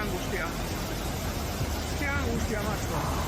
angustia. Qué angustia, macho.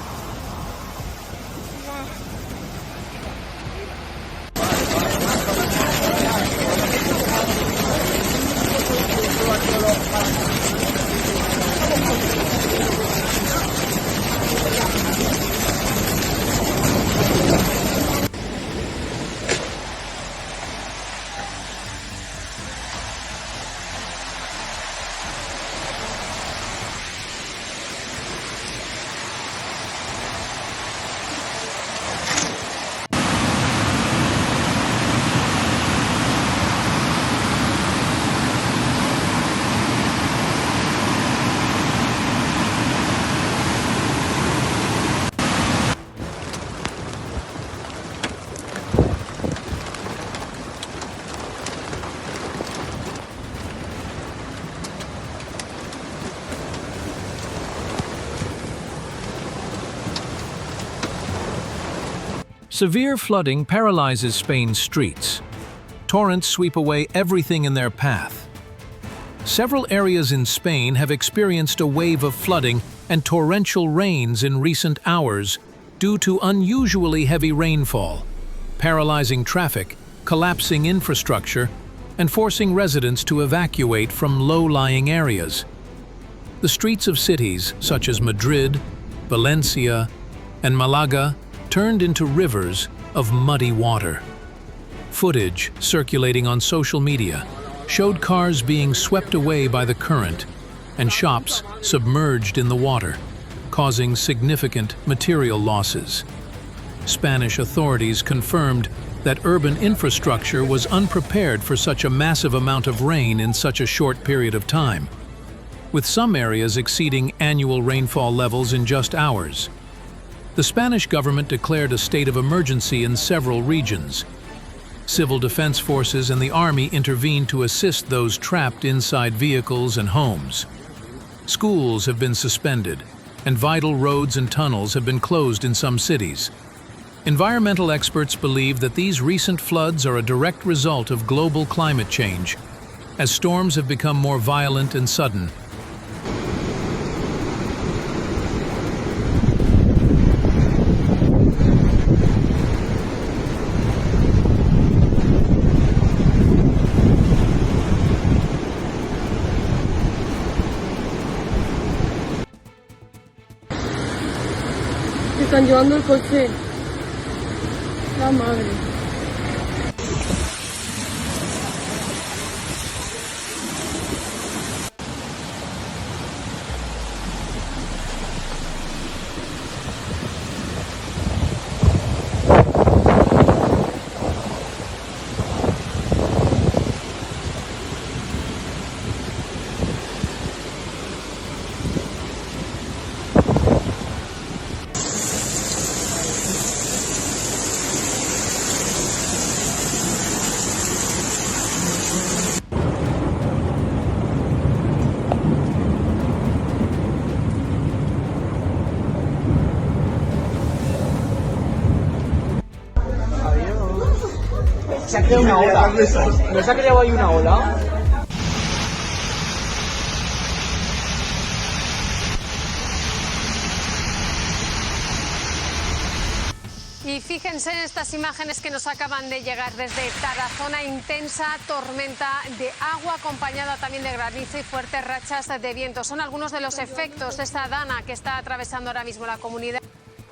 Severe flooding paralyzes Spain's streets. Torrents sweep away everything in their path. Several areas in Spain have experienced a wave of flooding and torrential rains in recent hours due to unusually heavy rainfall, paralyzing traffic, collapsing infrastructure, and forcing residents to evacuate from low-lying areas. The streets of cities such as Madrid, Valencia, and Málaga turned into rivers of muddy water. Footage circulating on social media showed cars being swept away by the current and shops submerged in the water, causing significant material losses. Spanish authorities confirmed that urban infrastructure was unprepared for such a massive amount of rain in such a short period of time, with some areas exceeding annual rainfall levels in just hours. The Spanish government declared a state of emergency in several regions. Civil defense forces and the army intervened to assist those trapped inside vehicles and homes. Schools have been suspended, and vital roads and tunnels have been closed in some cities. Environmental experts believe that these recent floods are a direct result of global climate change, as storms have become more violent and sudden. Están llevando el coche. La madre. Se ha creado una ola. ¿No se ha creado ahí una ola? Y fíjense en estas imágenes que nos acaban de llegar desde Tarazona. Intensa tormenta de agua acompañada también de granizo y fuertes rachas de viento. Son algunos de los efectos de esta dana que está atravesando ahora mismo la comunidad.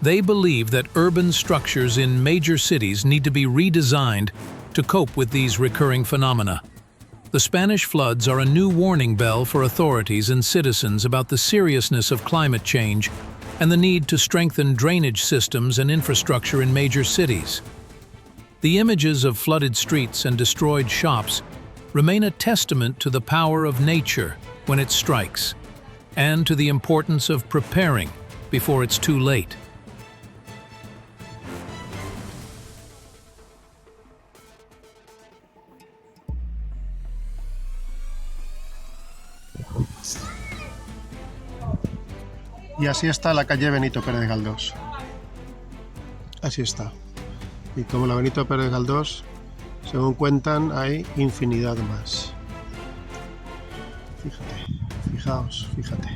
They believe that urban structures in major cities need to be redesigned to cope with these recurring phenomena. The Spanish floods are a new warning bell for authorities and citizens about the seriousness of climate change and the need to strengthen drainage systems and infrastructure in major cities. The images of flooded streets and destroyed shops remain a testament to the power of nature when it strikes, and to the importance of preparing before it's too late. Y así está la calle Benito Pérez Galdós. Así está. Y como la Benito Pérez Galdós, según cuentan, hay infinidad más. Fíjate. Fijaos, fíjate.